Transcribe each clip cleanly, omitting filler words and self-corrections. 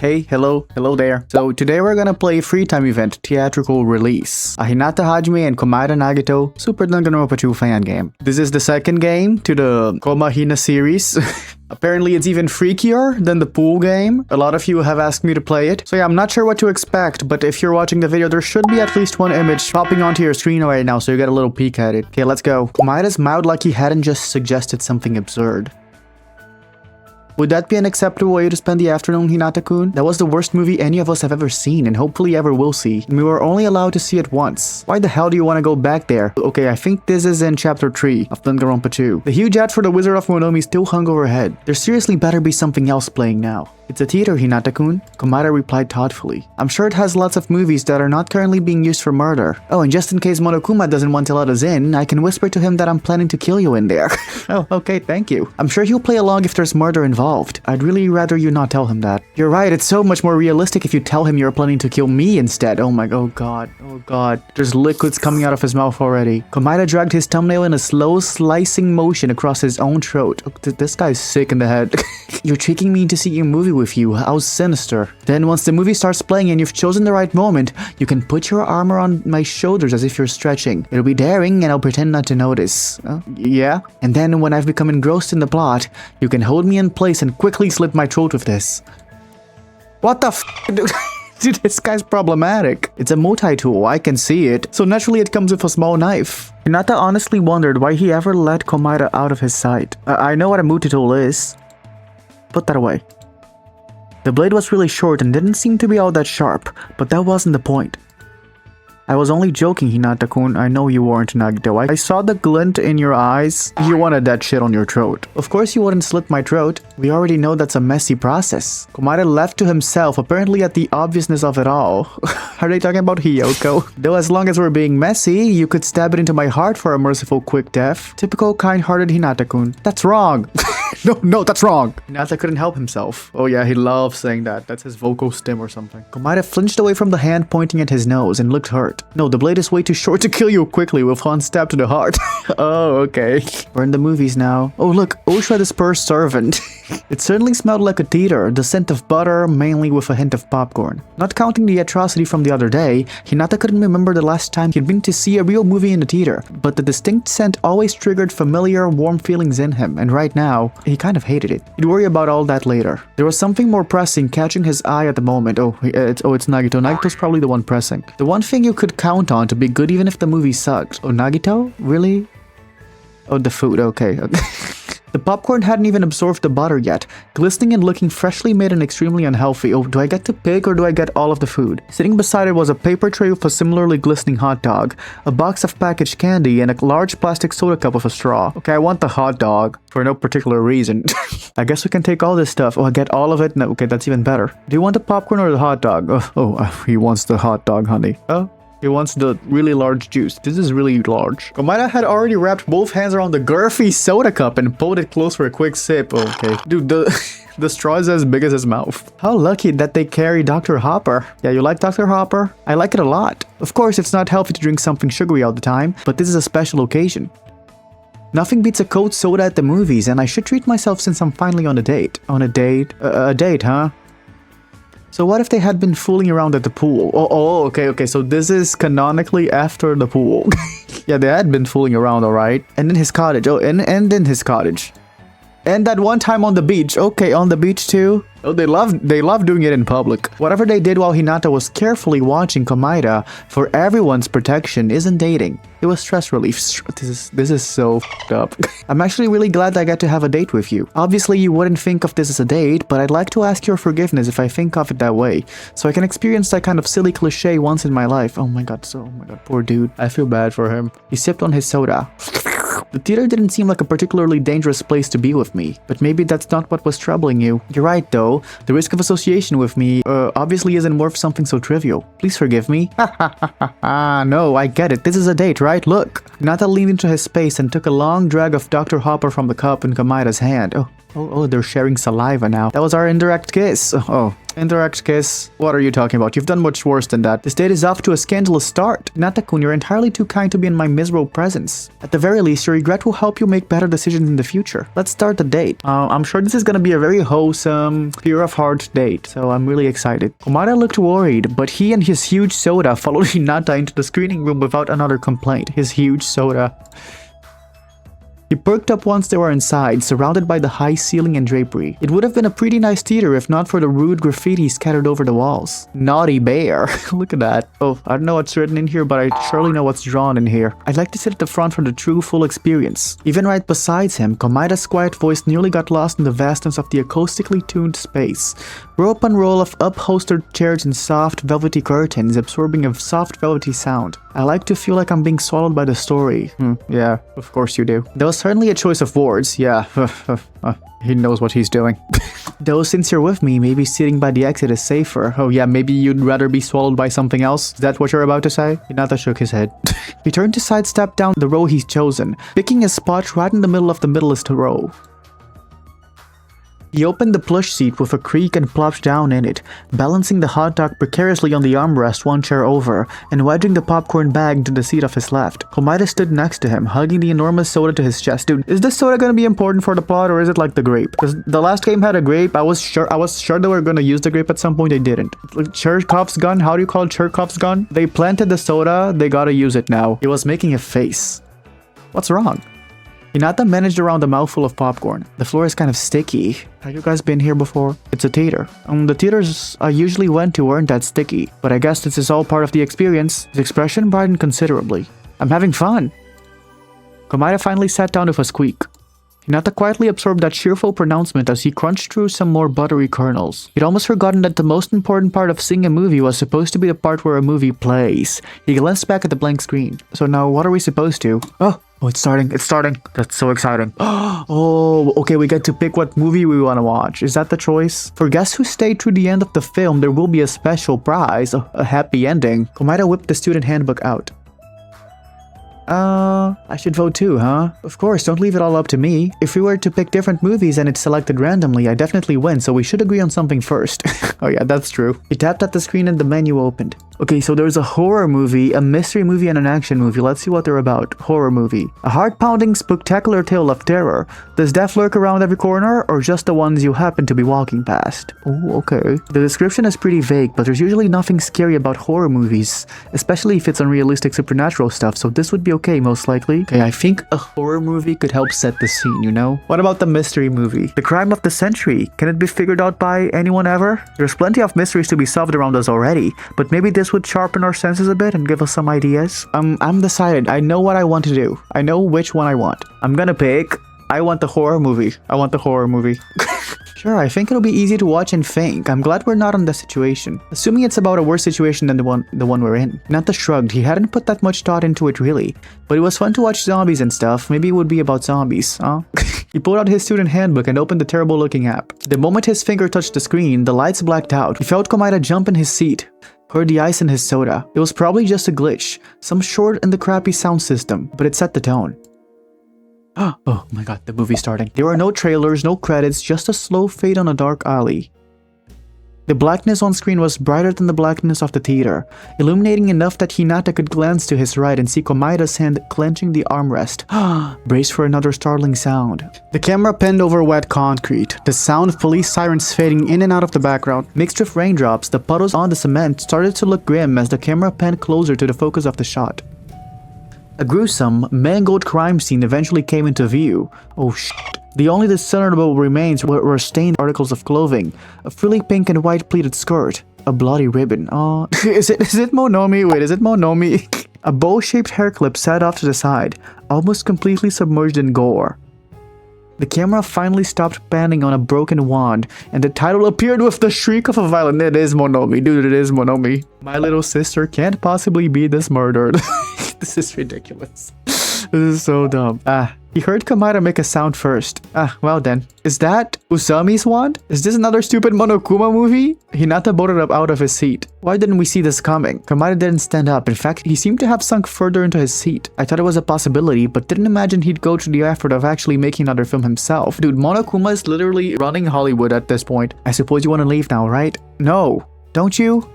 Hey, hello there. So today we're gonna play a free time event, Theatrical Release. A Hinata Hajime and Komahina Nagito Super Danganronpa 2 fan game. This is the second game to the Komahina series. Apparently it's even freakier than the pool game. A lot of you have asked me to play it. So yeah, I'm not sure what to expect, but if you're watching the video, there should be at least one image popping onto your screen right now, so you get a little peek at it. Okay, let's go. Komahina's mouth like he hadn't just suggested something absurd. Would that be an acceptable way to spend the afternoon, Hinata-kun? That was the worst movie any of us have ever seen, and hopefully ever will see. And we were only allowed to see it once. Why the hell do you want to go back there? Okay, I think this is in chapter 3 of Danganronpa 2. The huge ad for the Wizard of Monomi still hung overhead. There seriously better be something else playing now. It's a theater, Hinata-kun, Komahina replied thoughtfully. I'm sure it has lots of movies that are not currently being used for murder. Oh, and just in case Monokuma doesn't want to let us in, I can whisper to him that I'm planning to kill you in there. Oh, okay, thank you. I'm sure he'll play along if there's murder involved. I'd really rather you not tell him that. You're right, it's so much more realistic if you tell him you're planning to kill me instead. Oh god. There's liquids coming out of his mouth already. Komahina dragged his thumbnail in a slow slicing motion across his own throat. Oh, this guy's sick in the head. You're tricking me into seeing a movie with you. How sinister. Then once the movie starts playing and you've chosen the right moment, you can put your arm around my shoulders as if you're stretching. It'll be daring and I'll pretend not to notice. Yeah? And then when I've become engrossed in the plot, you can hold me in place and quickly slit my throat with this. What the f***, dude? Dude, this guy's problematic. It's a multi-tool, I can see it. So naturally it comes with a small knife. Hinata honestly wondered why he ever let Komahina out of his sight. I know what a multi-tool is. Put that away. The blade was really short and didn't seem to be all that sharp, but that wasn't the point. I was only joking, Hinata-kun. I know you weren't, Nagito. I saw the glint in your eyes. You wanted that shit on your throat. Of course you wouldn't slit my throat. We already know that's a messy process. Komahina left to himself, apparently at the obviousness of it all. Are they talking about Hiyoko? Though as long as we're being messy, you could stab it into my heart for a merciful quick death. Typical kind-hearted Hinata-kun. That's wrong. No, that's wrong. Hinata couldn't help himself. Oh yeah, he loves saying that. That's his vocal stim or something. Komahina flinched away from the hand pointing at his nose and looked hurt. No, the blade is way too short to kill you quickly with one stab to the heart. Oh, okay. We're in the movies now. Oh look, Oshra the Spur's servant. It certainly smelled like a theater, the scent of butter, mainly with a hint of popcorn. Not counting the atrocity from the other day, Hinata couldn't remember the last time he'd been to see a real movie in the theater, but the distinct scent always triggered familiar, warm feelings in him, and right now, he kind of hated it. He'd worry about all that later. There was something more pressing catching his eye at the moment. It's Nagito. Nagito's probably the one pressing. The one thing you could count on to be good even if the movie sucked. Oh, Nagito? Really? Oh, the food. Okay. The popcorn hadn't even absorbed the butter yet, glistening and looking freshly made and extremely unhealthy. Oh, do I get to pick or do I get all of the food? Sitting beside it was a paper tray with a similarly glistening hot dog, a box of packaged candy, and a large plastic soda cup with a straw. Okay, I want the hot dog, for no particular reason. I guess we can take all this stuff. Oh, I get all of it? No, okay, that's even better. Do you want the popcorn or the hot dog? He wants the hot dog, honey. Oh. He wants the really large juice. This is really large. Komahina had already wrapped both hands around the girthy soda cup and pulled it close for a quick sip. Okay. Dude, the straw is as big as his mouth. How lucky that they carry Dr. Hopper. Yeah, you like Dr. Hopper? I like it a lot. Of course, it's not healthy to drink something sugary all the time, but this is a special occasion. Nothing beats a cold soda at the movies, and I should treat myself since I'm finally on a date. On a date? A date, huh? So what if they had been fooling around at the pool? Okay, so this is canonically after the pool. Yeah, they had been fooling around, alright. And in his cottage. Oh, and in his cottage. And that one time on the beach. Okay, on the beach too. Oh, they love doing it in public. Whatever they did while Hinata was carefully watching Komahina for everyone's protection isn't dating. It was stress relief. This is so f***ed up. I'm actually really glad I got to have a date with you. Obviously, you wouldn't think of this as a date, but I'd like to ask your forgiveness if I think of it that way, so I can experience that kind of silly cliche once in my life. Oh my god, poor dude. I feel bad for him. He sipped on his soda. The theater didn't seem like a particularly dangerous place to be with me, but maybe that's not what was troubling you. You're right though, the risk of association with me, obviously isn't worth something so trivial. Please forgive me. No, I get it, this is a date, right? Look. Hinata leaned into his space and took a long drag of Dr. Hopper from the cup in Komahina's hand. Oh, they're sharing saliva now. That was our indirect kiss. Oh, Interact kiss. What are you talking about? You've done much worse than that. This date is off to a scandalous start. Hinata-kun, you're entirely too kind to be in my miserable presence. At the very least, your regret will help you make better decisions in the future. Let's start the date. I'm sure this is gonna be a very wholesome, pure of heart date, so I'm really excited. Komahina looked worried, but he and his huge soda followed Hinata into the screening room without another complaint. His huge soda. He perked up once they were inside, surrounded by the high ceiling and drapery. It would have been a pretty nice theater if not for the rude graffiti scattered over the walls. Naughty bear. Look at that. Oh, I don't know what's written in here, but I surely know what's drawn in here. I'd like to sit at the front for the true full experience. Even right beside him, Komahina's quiet voice nearly got lost in the vastness of the acoustically tuned space. Row upon row of upholstered chairs and soft, velvety curtains absorbing a soft, velvety sound. I like to feel like I'm being swallowed by the story. Yeah, of course you do. There was certainly a choice of words, yeah. He knows what he's doing. Though since you're with me, maybe sitting by the exit is safer. Oh yeah, maybe you'd rather be swallowed by something else? Is that what you're about to say? Hinata shook his head. He turned to sidestep down the row he's chosen, picking a spot right in the middle of the middleest row. He opened the plush seat with a creak and plopped down in it, balancing the hot dog precariously on the armrest one chair over, and wedging the popcorn bag into the seat of his left. Komahina stood next to him, hugging the enormous soda to his chest. Dude, is this soda gonna be important for the plot, or is it like the grape? Because the last game had a grape. I was sure they were gonna use the grape at some point. They didn't. Like Chekhov's gun? How do you call it? Chekhov's gun? They planted the soda. They gotta use it now. He was making a face. What's wrong? Hinata managed around a mouthful of popcorn. The floor is kind of sticky. Have you guys been here before? It's a theater. The theaters I usually went to weren't that sticky, but I guess this is all part of the experience. His expression brightened considerably. I'm having fun. Komahina finally sat down with a squeak. Hinata quietly absorbed that cheerful pronouncement as he crunched through some more buttery kernels. He'd almost forgotten that the most important part of seeing a movie was supposed to be the part where a movie plays. He glanced back at the blank screen. So now what are we supposed to? Oh, it's starting. It's starting. That's so exciting. Oh, okay, we get to pick what movie we want to watch. Is that the choice? For guests who stay through the end of the film, there will be a special prize, a happy ending. Komahina whipped the student handbook out. I should vote too, huh? Of course, don't leave it all up to me. If we were to pick different movies and it's selected randomly, I definitely win, so we should agree on something first. Oh yeah, that's true. He tapped at the screen and the menu opened. Okay, so there's a horror movie, a mystery movie, and an action movie. Let's see what they're about. Horror movie. A heart-pounding, spectacular tale of terror. Does death lurk around every corner, or just the ones you happen to be walking past? Oh, okay. The description is pretty vague, but there's usually nothing scary about horror movies, especially if it's unrealistic supernatural stuff, so this would be okay, most likely. Okay, I think a horror movie could help set the scene, you know? What about the mystery movie? The crime of the century. Can it be figured out by anyone ever? There's plenty of mysteries to be solved around us already, but maybe this would sharpen our senses a bit and give us some ideas. I'm decided. I know what I want to do. I know which one I want. I'm gonna pick... I want the horror movie. I want the horror movie. Sure, I think it'll be easy to watch and think. I'm glad we're not in this situation. Assuming it's about a worse situation than the one we're in. Hinata shrugged. He hadn't put that much thought into it really. But it was fun to watch zombies and stuff. Maybe it would be about zombies, huh? He pulled out his student handbook and opened the terrible looking app. The moment his finger touched the screen, the lights blacked out. He felt Komahina jump in his seat. Heard the ice in his soda. It was probably just a glitch. Some short in the crappy sound system, but it set the tone. Oh my god, the movie's starting. There were no trailers, no credits, just a slow fade on a dark alley. The blackness on screen was brighter than the blackness of the theater, illuminating enough that Hinata could glance to his right and see Komahina's hand clenching the armrest. Brace for another startling sound. The camera panned over wet concrete, the sound of police sirens fading in and out of the background. Mixed with raindrops, the puddles on the cement started to look grim as the camera panned closer to the focus of the shot. A gruesome, mangled crime scene eventually came into view. Oh shit. The only discernible remains were stained articles of clothing, a frilly pink and white pleated skirt, a bloody ribbon. Oh, is it Monomi? Wait, is it Monomi? A bow-shaped hair clip sat off to the side, almost completely submerged in gore. The camera finally stopped panning on a broken wand, and the title appeared with the shriek of a violin. It is Monomi, dude, it is Monomi. My little sister can't possibly be this murdered. This is ridiculous. This is so dumb. He heard Komahina make a sound first. Well then. Is that Usami's wand? Is this another stupid Monokuma movie? Hinata bolted up out of his seat. Why didn't we see this coming? Komahina didn't stand up. In fact, he seemed to have sunk further into his seat. I thought it was a possibility, but didn't imagine he'd go to the effort of actually making another film himself. Dude, Monokuma is literally running Hollywood at this point. I suppose you want to leave now, right? No. Don't you?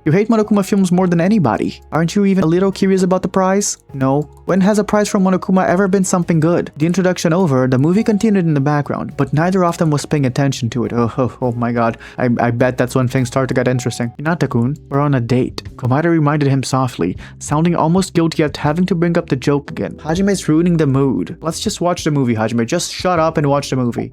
You hate Monokuma films more than anybody. Aren't you even a little curious about the prize? No. When has a prize from Monokuma ever been something good? The introduction over, the movie continued in the background, but neither of them was paying attention to it. Oh my god. I bet that's when things start to get interesting. Hinata-kun, we're on a date. Komahina reminded him softly, sounding almost guilty at having to bring up the joke again. Hajime's ruining the mood. Let's just watch the movie, Hajime. Just shut up and watch the movie.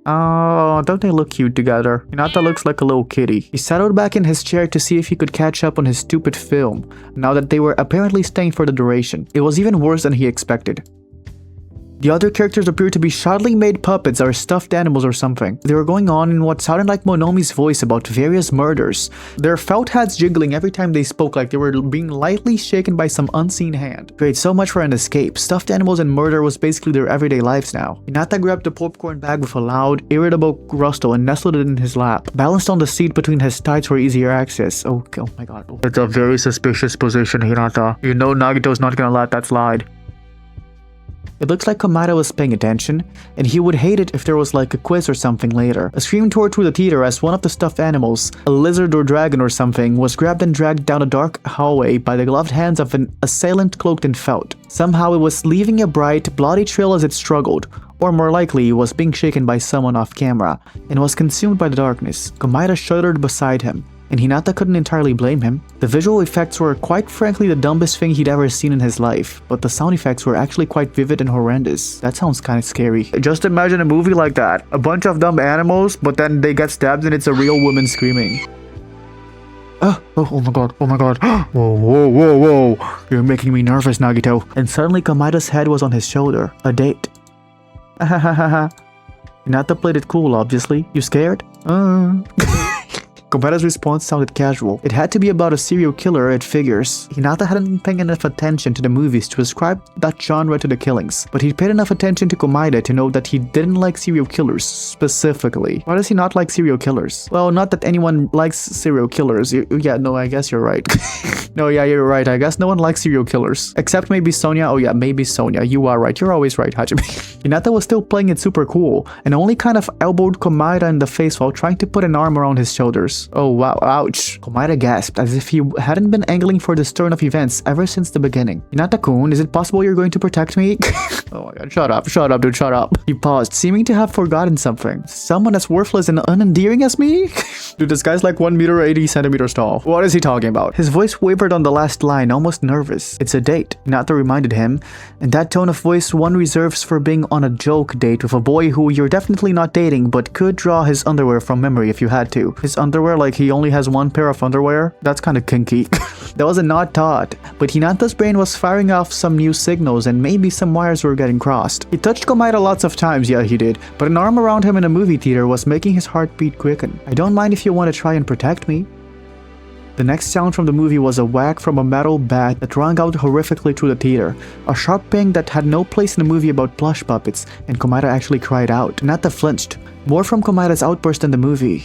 Oh, don't they look cute together? Hinata looks like a little kitty. He settled back in his chair to see if he could catch up on his stupid film, now that they were apparently staying for the duration. It was even worse than he expected. The other characters appeared to be shoddily made puppets or stuffed animals or something. They were going on in what sounded like Monomi's voice about various murders. Their felt hats jiggling every time they spoke like they were being lightly shaken by some unseen hand. Great, so much for an escape. Stuffed animals and murder was basically their everyday lives now. Hinata grabbed the popcorn bag with a loud, irritable gusto and nestled it in his lap, balanced on the seat between his thighs for easier access. Oh my god. That's a very suspicious position, Hinata. You know Nagito's not gonna let that slide. It looks like Komahina was paying attention, and he would hate it if there was like a quiz or something later. A scream tore through the theater as one of the stuffed animals, a lizard or dragon or something, was grabbed and dragged down a dark hallway by the gloved hands of an assailant cloaked in felt. Somehow it was leaving a bright, bloody trail as it struggled, or more likely was being shaken by someone off camera, and was consumed by the darkness. Komahina shuddered beside him, and Hinata couldn't entirely blame him. The visual effects were quite frankly the dumbest thing he'd ever seen in his life, but the sound effects were actually quite vivid and horrendous. That sounds kinda scary. Just imagine a movie like that. A bunch of dumb animals, but then they get stabbed and it's a real woman screaming. Oh my god. Whoa. You're making me nervous, Nagito. And suddenly Komahina's head was on his shoulder. A date. Hinata played it cool, obviously. You scared? Komahina's response sounded casual. It had to be about a serial killer, it figures. Hinata hadn't been paying enough attention to the movies to ascribe that genre to the killings, but he'd paid enough attention to Komahina to know that he didn't like serial killers specifically. Why does he not like serial killers? Well, not that anyone likes serial killers. Yeah, no, I guess you're right. No, yeah, you're right. I guess no one likes serial killers. Except maybe Sonia. Oh yeah, maybe Sonia. You are right. You're always right, Hajime. Hinata was still playing it super cool, and only kind of elbowed Komahina in the face while trying to put an arm around his shoulders. Oh wow, ouch. Komahina gasped as if he hadn't been angling for this turn of events ever since the beginning. Hinata-kun, is it possible you're going to protect me? Oh my god, shut up, dude, shut up. He paused, seeming to have forgotten something. Someone as worthless and unendearing as me? Dude, this guy's like 1 meter 80 centimeters tall. What is he talking about? His voice wavered on the last line, almost nervous. It's a date, Hinata reminded him, and that tone of voice one reserves for being on a joke date with a boy who you're definitely not dating but could draw his underwear from memory if you had to. His underwear, like he only has one pair of underwear? That's kind of kinky. That was a not thought, but Hinata's brain was firing off some new signals and maybe some wires were getting crossed. He touched Komahina lots of times, yeah he did, but an arm around him in a movie theater was making his heartbeat quicken. I don't mind if you want to try and protect me. The next sound from the movie was a whack from a metal bat that rang out horrifically through the theater. A sharp ping that had no place in the movie about plush puppets, and Komahina actually cried out. Hinata flinched. More from Komahina's outburst in the movie.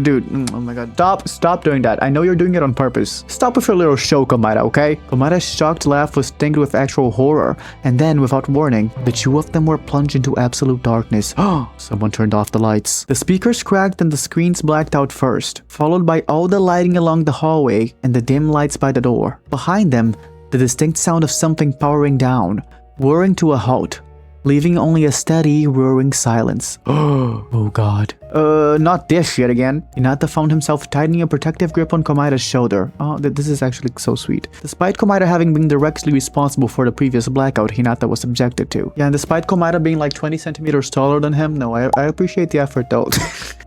Dude, oh my god. Stop doing that. I know you're doing it on purpose. Stop with your little show, Komahina, okay? Komahina's shocked laugh was tinged with actual horror, and then, without warning, the two of them were plunged into absolute darkness. Someone turned off the lights. The speakers cracked and the screens blacked out first, followed by all the lighting along the hallway and the dim lights by the door. Behind them, the distinct sound of something powering down, whirring to a halt, leaving only a steady, roaring silence. Oh god. Not this yet again. Hinata found himself tightening a protective grip on Komahina's shoulder. Oh, this is actually so sweet. Despite Komahina having been directly responsible for the previous blackout Hinata was subjected to. Yeah, and despite Komahina being like 20 centimeters taller than him, no, I appreciate the effort though.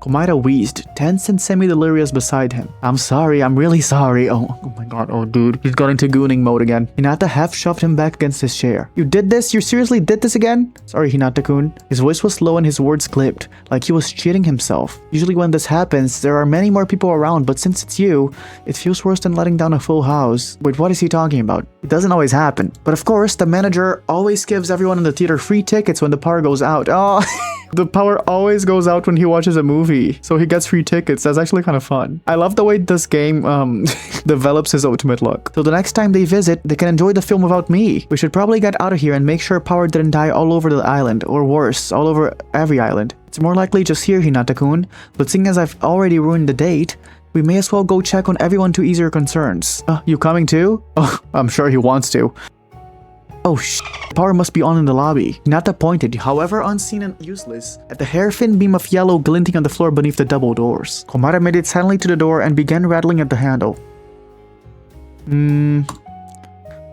Komahina wheezed, tense and semi-delirious beside him. I'm sorry, I'm really sorry. Oh my god, oh dude. He's got into gooning mode again. Hinata half shoved him back against his chair. You did this? You seriously did this again? again? Sorry, Hinata-kun. His voice was low and his words clipped, like he was cheating himself. Usually when this happens, there are many more people around, but since it's you, it feels worse than letting down a full house. Wait, what is he talking about? It doesn't always happen. But of course, the manager always gives everyone in the theater free tickets when the power goes out. Oh, the power always goes out when he watches a movie, so he gets free tickets. That's actually kind of fun. I love the way this game develops his ultimate luck. So the next time they visit, they can enjoy the film without me. We should probably get out of here and make sure power didn't die all over the island, or worse, all over every island. It's more likely just here, Hinata-kun, but seeing as I've already ruined the date, we may as well go check on everyone to ease your concerns. You coming too? Oh, I'm sure he wants to. Oh power must be on in the lobby. Hinata pointed, however unseen and useless, at the hair-thin beam of yellow glinting on the floor beneath the double doors. Komahina made it silently to the door and began rattling at the handle.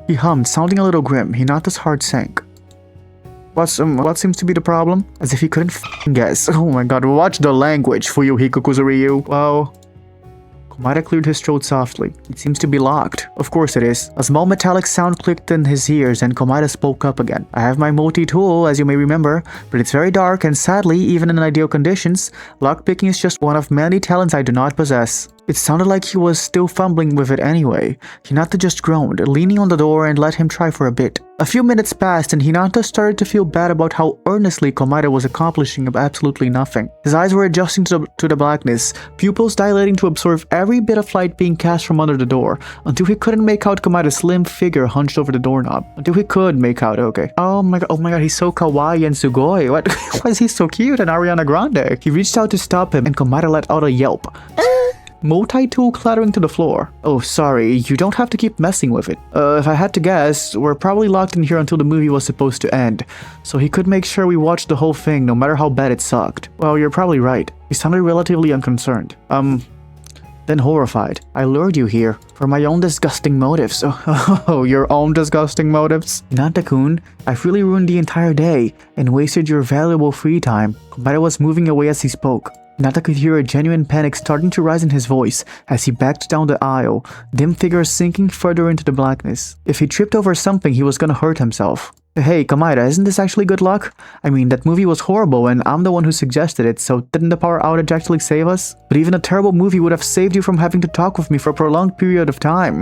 He hummed, sounding a little grim. Hinata's heart sank. What seems to be the problem? As if he couldn't guess. Oh my god, watch the language, Fuyuhiko Kuzuryu. Wow. Komahina cleared his throat softly. It seems to be locked. Of course it is. A small metallic sound clicked in his ears and Komahina spoke up again. I have my multi-tool, as you may remember, but it's very dark and sadly, even in ideal conditions, lockpicking is just one of many talents I do not possess. It sounded like he was still fumbling with it anyway. Hinata just groaned, leaning on the door and let him try for a bit. A few minutes passed and Hinata started to feel bad about how earnestly Komahina was accomplishing absolutely nothing. His eyes were adjusting to the blackness, pupils dilating to absorb every bit of light being cast from under the door, until he couldn't make out Komahina's slim figure hunched over the doorknob. Until he could make out, okay. Oh my god, he's so kawaii and sugoi. What? Why is he so cute and Ariana Grande? He reached out to stop him and Komahina let out a yelp. Multi-tool clattering to the floor. Oh, sorry, you don't have to keep messing with it. If I had to guess, we're probably locked in here until the movie was supposed to end, so he could make sure we watched the whole thing no matter how bad it sucked. Well, you're probably right. He sounded relatively unconcerned. Then horrified. I lured you here for my own disgusting motives. Oh, your own disgusting motives? Hinata-kun, I've really ruined the entire day and wasted your valuable free time. Komahina was moving away as he spoke. Hinata could hear a genuine panic starting to rise in his voice as he backed down the aisle, dim figures sinking further into the blackness. If he tripped over something, he was gonna hurt himself. Hey, Komahina, isn't this actually good luck? I mean, that movie was horrible and I'm the one who suggested it, so didn't the power outage actually save us? But even a terrible movie would have saved you from having to talk with me for a prolonged period of time.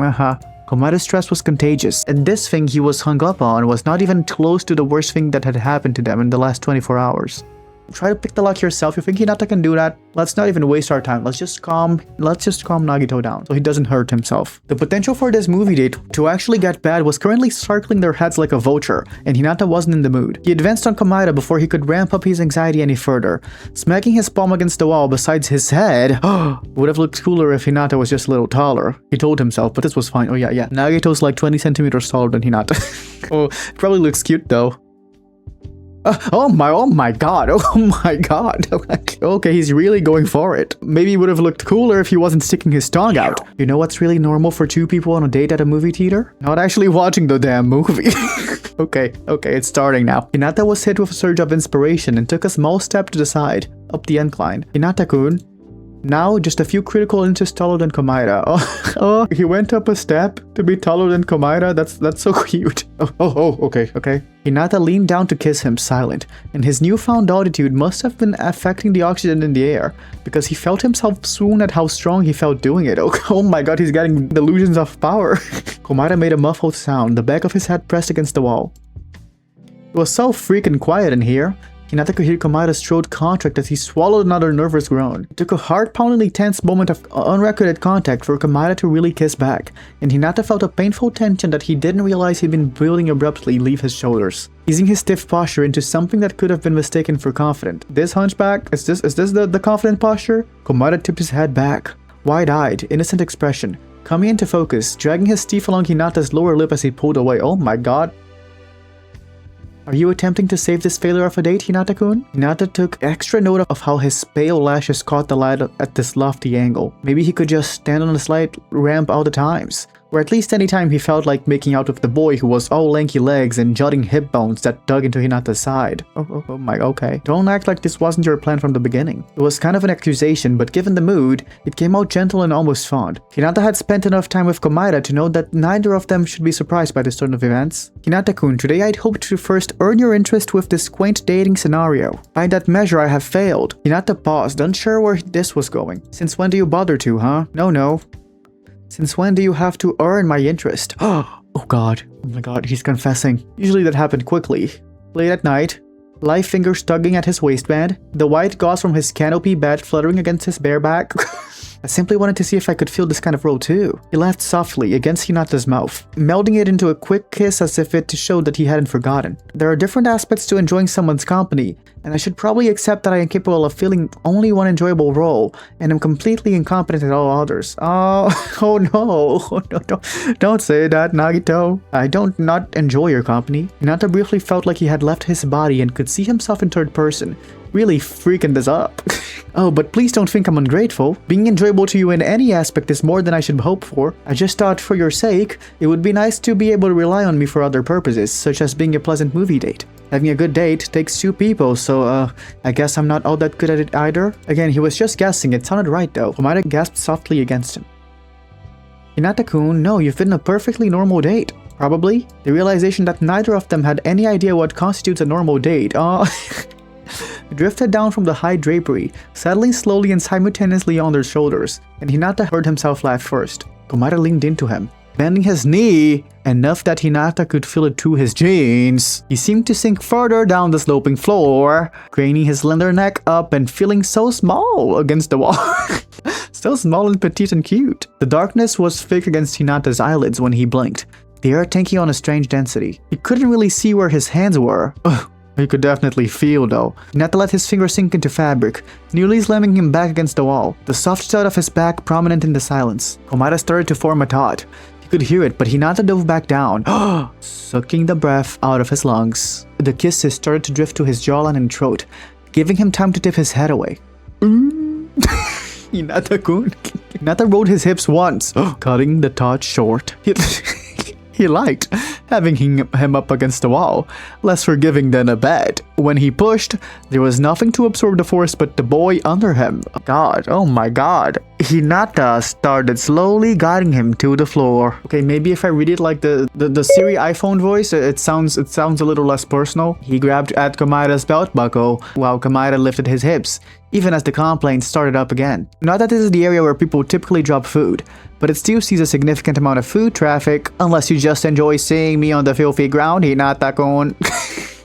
Komahina's stress was contagious, and this thing he was hung up on was not even close to the worst thing that had happened to them in the last 24 hours. Try to pick the lock yourself. You think Hinata can do that? Let's not even waste our time. Let's just calm Nagito down so he doesn't hurt himself. The potential for this movie date to actually get bad was currently circling their heads like a vulture, and Hinata wasn't in the mood. He advanced on Komahina before he could ramp up his anxiety any further. Smacking his palm against the wall besides his head would have looked cooler if Hinata was just a little taller. He told himself, but this was fine. Oh yeah. Nagito's like 20 centimeters taller than Hinata. Oh, it probably looks cute though. Oh my god. Okay, he's really going for it. Maybe it would have looked cooler if he wasn't sticking his tongue out. You know what's really normal for two people on a date at a movie theater? Not actually watching the damn movie. Okay, it's starting now. Hinata was hit with a surge of inspiration and took a small step to the side, up the incline. Hinata-kun, now just a few critical inches taller than Komahina. Oh, he went up a step to be taller than Komahina. That's so cute. Okay. Hinata leaned down to kiss him, silent, and his newfound altitude must have been affecting the oxygen in the air, because he felt himself swoon at how strong he felt doing it. Oh my god, he's getting delusions of power. Komahina made a muffled sound, the back of his head pressed against the wall. It was so freaking quiet in here. Hinata could hear Komahina's throat contract as he swallowed another nervous groan. It took a heart-poundingly tense moment of unrecorded contact for Komahina to really kiss back, and Hinata felt a painful tension that he didn't realize he'd been building abruptly leave his shoulders, easing his stiff posture into something that could have been mistaken for confident. This hunchback? Is this the confident posture? Komahina tipped his head back, wide-eyed, innocent expression, coming into focus, dragging his teeth along Hinata's lower lip as he pulled away. Oh my god. Are you attempting to save this failure of a date, Hinata-kun? Hinata took extra note of how his pale lashes caught the light at this lofty angle. Maybe he could just stand on a slight ramp all the times. Or at least anytime he felt like making out with the boy who was all lanky legs and jutting hip bones that dug into Hinata's side. Oh my, okay. Don't act like this wasn't your plan from the beginning. It was kind of an accusation, but given the mood, it came out gentle and almost fond. Hinata had spent enough time with Komahina to know that neither of them should be surprised by this turn of events. Hinata-kun, today I'd hoped to first earn your interest with this quaint dating scenario. By that measure, I have failed. Hinata paused, unsure where this was going. Since when do you bother to, huh? No. Since when do you have to earn my interest? Oh god. Oh my god, he's confessing. Usually that happened quickly. Late at night, live fingers tugging at his waistband, the white gauze from his canopy bed fluttering against his bare back. I simply wanted to see if I could feel this kind of roll too. He laughed softly against Hinata's mouth, melding it into a quick kiss as if it showed that he hadn't forgotten. There are different aspects to enjoying someone's company, and I should probably accept that I am capable of feeling only one enjoyable role, and am completely incompetent at all others. Oh no, don't say that, Nagito. I don't not enjoy your company. Hinata briefly felt like he had left his body and could see himself in third person. Really freaking this up. Oh, but please don't think I'm ungrateful. Being enjoyable to you in any aspect is more than I should hope for. I just thought, for your sake, it would be nice to be able to rely on me for other purposes, such as being a pleasant movie date. Having a good date takes two people, so I guess I'm not all that good at it either. Again, he was just guessing. It sounded right though. Komahina gasped softly against him. Hinata-kun, no, you've been a perfectly normal date. Probably. The realization that neither of them had any idea what constitutes a normal date. Drifted down from the high drapery, settling slowly and simultaneously on their shoulders, and Hinata heard himself laugh first. Komahina leaned into him, bending his knee enough that Hinata could feel it through his jeans. He seemed to sink further down the sloping floor, craning his slender neck up and feeling so small against the wall. So small and petite and cute. The darkness was thick against Hinata's eyelids when he blinked, the air taking on a strange density. He couldn't really see where his hands were. He could definitely feel though. Hinata let his fingers sink into fabric, nearly slamming him back against the wall, the soft thud of his back prominent in the silence. Komahina started to form a thought. He could hear it, but Hinata dove back down, sucking the breath out of his lungs. The kisses started to drift to his jawline and throat, giving him time to tip his head away. Hinata-kun. Hinata rolled his hips once, cutting the thought short. He liked having him up against the wall, less forgiving than a bed. When he pushed, there was nothing to absorb the force but the boy under him. God, oh my god. Hinata started slowly guiding him to the floor. Okay, maybe if I read it like the Siri iPhone voice, it sounds a little less personal. He grabbed at Komahina's belt buckle while Komahina lifted his hips, even as the complaints started up again. Not that this is the area where people typically drop food, but it still sees a significant amount of food traffic, unless you just enjoy seeing me on the filthy ground, Hinata-kun.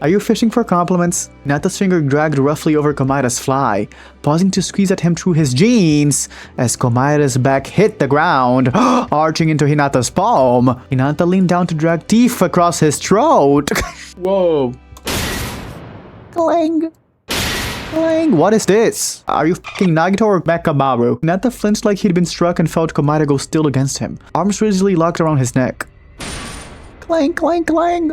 Are you fishing for compliments? Hinata's finger dragged roughly over Komahina's fly, pausing to squeeze at him through his jeans as Komahina's back hit the ground, arching into Hinata's palm. Hinata leaned down to drag teeth across his throat. Whoa. Clang. Clang. What is this? Are you fucking Nagito or Mekamaru? Hinata flinched like he'd been struck and felt Komahina go still against him, arms rigidly locked around his neck. Clang, clang, clang.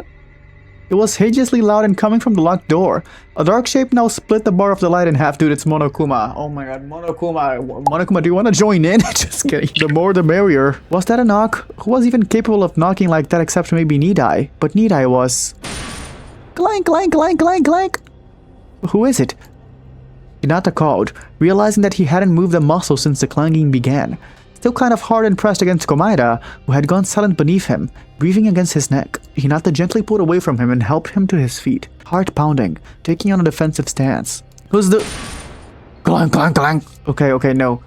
It was hideously loud and coming from the locked door. A dark shape now split the bar of the light in half. Dude, it's Monokuma. Oh my god, Monokuma. Monokuma, do you want to join in? Just kidding. The more the merrier. Was that a knock? Who was even capable of knocking like that except maybe Nidai? But Nidai was... Clank, clank, clank, clank, clank. Who is it? Hinata called, realizing that he hadn't moved a muscle since the clanging began. Still kind of hard and pressed against Komahina, who had gone silent beneath him, breathing against his neck. Hinata gently pulled away from him and helped him to his feet, heart pounding, taking on a defensive stance. Who's the... Clang, clang, clang. Okay, no.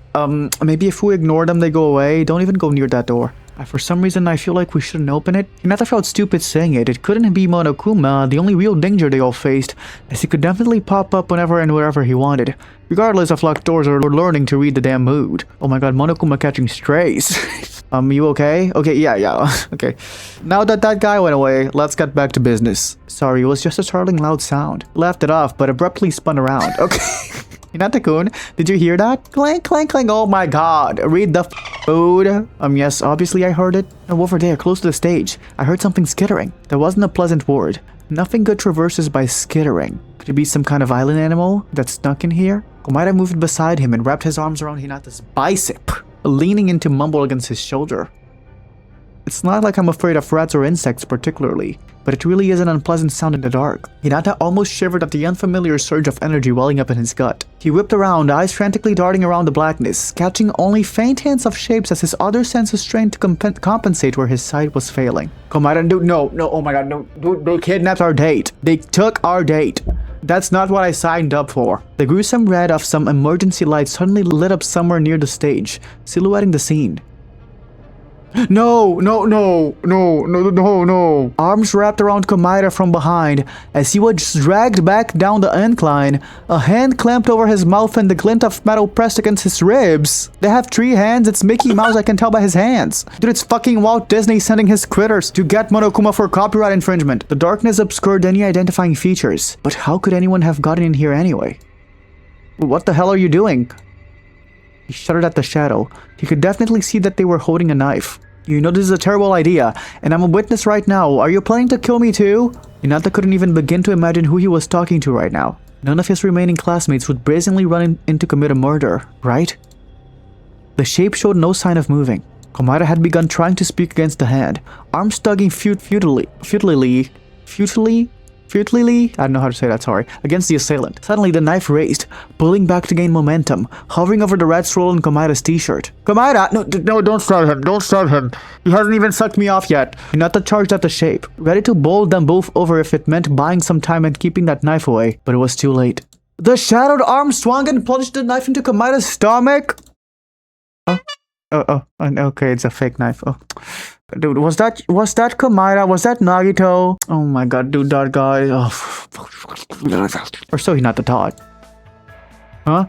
Maybe if we ignore them, they go away. Don't even go near that door. For some reason, I feel like we shouldn't open it. Hinata felt stupid saying it. It couldn't be Monokuma, the only real danger they all faced, as he could definitely pop up whenever and wherever he wanted, regardless of locked doors or learning to read the damn mood. Oh my god, Monokuma catching strays. You okay? Okay, yeah, okay. Now that guy went away, let's get back to business. Sorry, it was just a startling loud sound. Laughed it off, but abruptly spun around. Okay. Hinata-kun, did you hear that? Clank, clank, clank. Oh my god. Read the food. Yes, obviously I heard it. Oh, over there, close to the stage. I heard something skittering. That wasn't a pleasant word. Nothing good traverses by skittering. Could it be some kind of island animal that's stuck in here? Komahina moved beside him and wrapped his arms around Hinata's bicep, leaning in to mumble against his shoulder. It's not like I'm afraid of rats or insects particularly, but it really is an unpleasant sound in the dark. Hinata almost shivered at the unfamiliar surge of energy welling up in his gut. He whipped around, eyes frantically darting around the blackness, catching only faint hints of shapes as his other senses strained to compensate where his sight was failing. Komahina, dude, no, oh my god, no, dude, they kidnapped our date. They took our date. That's not what I signed up for. The gruesome red of some emergency light suddenly lit up somewhere near the stage, silhouetting the scene. No. Arms wrapped around Komahina from behind as he was dragged back down the incline, a hand clamped over his mouth and the glint of metal pressed against his ribs. They have 3 hands, it's Mickey Mouse, I can tell by his hands. Dude, it's fucking Walt Disney sending his critters to get Monokuma for copyright infringement. The darkness obscured any identifying features, but how could anyone have gotten in here anyway? What the hell are you doing? He shuddered at the shadow. He could definitely see that they were holding a knife. You know this is a terrible idea, and I'm a witness right now. Are you planning to kill me too? Hinata couldn't even begin to imagine who he was talking to right now. None of his remaining classmates would brazenly run in to commit a murder, right? The shape showed no sign of moving. Komahina had begun trying to speak against the hand, arms tugging futilely, I don't know how to say that, sorry, against the assailant. Suddenly, the knife raised, pulling back to gain momentum, hovering over the red swirl in Komahina's t-shirt. Komahina! No, don't stab him. He hasn't even sucked me off yet. Hinata charged at the shape, ready to bowl them both over if it meant buying some time and keeping that knife away, but it was too late. The shadowed arm swung and plunged the knife into Komahina's stomach. Okay, it's a fake knife. Oh. Dude, was that Komahina? Was that Nagito? Oh my god, dude, that guy. Oh. Or so Hinata thought. Huh?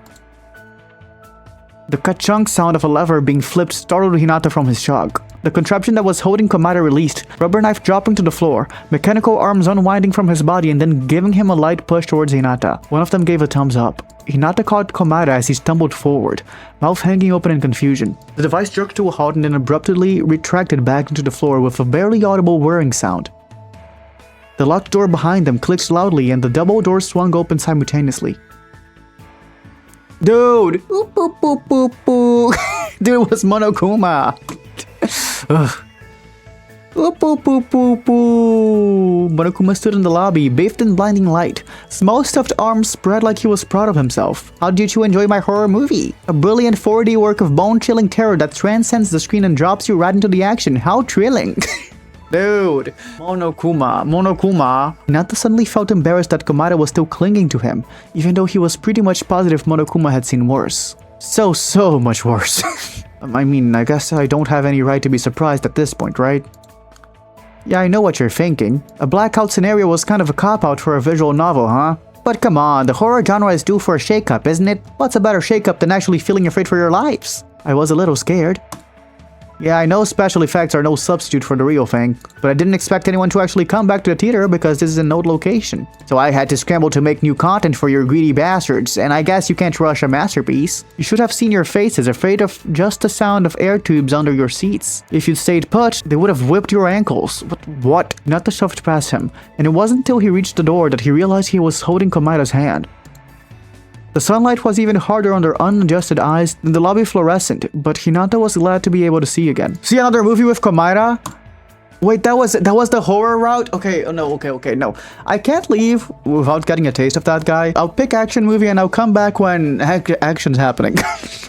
The ka-chunk sound of a lever being flipped startled Hinata from his shock. The contraption that was holding Komahina released, rubber knife dropping to the floor, mechanical arms unwinding from his body and then giving him a light push towards Hinata. One of them gave a thumbs up. Hinata caught Komahina as he stumbled forward, mouth hanging open in confusion. The device jerked to a halt and then abruptly retracted back into the floor with a barely audible whirring sound. The locked door behind them clicked loudly and the double doors swung open simultaneously. Dude! Oop, boop, boop, boop, boop. Dude, it was Monokuma! Ugh. Oop, boop, boop, boop, boop. Monokuma stood in the lobby, bathed in blinding light, small stuffed arms spread like he was proud of himself. How did you enjoy my horror movie? A brilliant 4D work of bone-chilling terror that transcends the screen and drops you right into the action. How thrilling! Dude, Monokuma. Hinata suddenly felt embarrassed that Komahina was still clinging to him, even though he was pretty much positive Monokuma had seen worse. So much worse. I mean, I guess I don't have any right to be surprised at this point, right? Yeah, I know what you're thinking. A blackout scenario was kind of a cop-out for a visual novel, huh? But come on, the horror genre is due for a shake-up, isn't it? What's a better shake-up than actually feeling afraid for your lives? I was a little scared. Yeah, I know special effects are no substitute for the real thing, but I didn't expect anyone to actually come back to the theater because this is a node location. So I had to scramble to make new content for your greedy bastards, and I guess you can't rush a masterpiece. You should have seen your faces, afraid of just the sound of air tubes under your seats. If you'd stayed put, they would have whipped your ankles. What? Hinata shoved past him, and it wasn't until he reached the door that he realized he was holding Komahina's hand. The sunlight was even harder on their unadjusted eyes than the lobby fluorescent, but Hinata was glad to be able to see again. See another movie with Komahina? Wait, that was the horror route? Okay, no. I can't leave without getting a taste of that guy. I'll pick action movie and I'll come back when action's happening.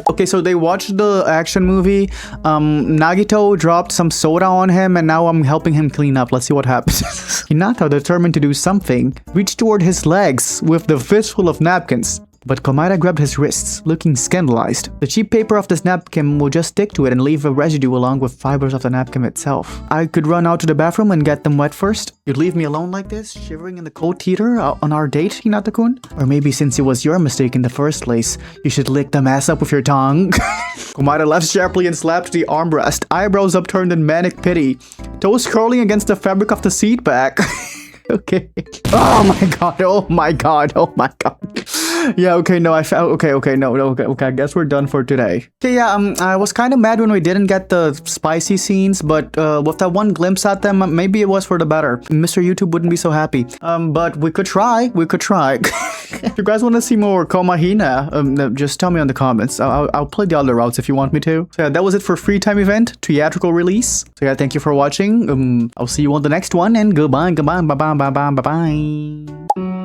Okay, so they watched the action movie. Nagito dropped some soda on him and now I'm helping him clean up. Let's see what happens. Hinata, determined to do something, reached toward his legs with the fistful of napkins. But Komahina grabbed his wrists, looking scandalized. The cheap paper of this napkin will just stick to it and leave a residue along with fibers of the napkin itself. I could run out to the bathroom and get them wet first. You'd leave me alone like this, shivering in the cold theater on our date, Hinata-kun? Or maybe since it was your mistake in the first place, you should lick the mess up with your tongue. Komahina laughed sharply and slapped the armrest, eyebrows upturned in manic pity, toes curling against the fabric of the seat back. Okay. Oh my god. Yeah, okay, no, okay, I guess we're done for today. Okay, yeah, I was kind of mad when we didn't get the spicy scenes, but with that one glimpse at them, maybe it was for the better. Mr. YouTube wouldn't be so happy. But we could try. If you guys want to see more Komahina, just tell me in the comments. I'll play the other routes if you want me to. So yeah, that was it for free time event, theatrical release. So yeah, thank you for watching. I'll see you on the next one, and goodbye, bye bye.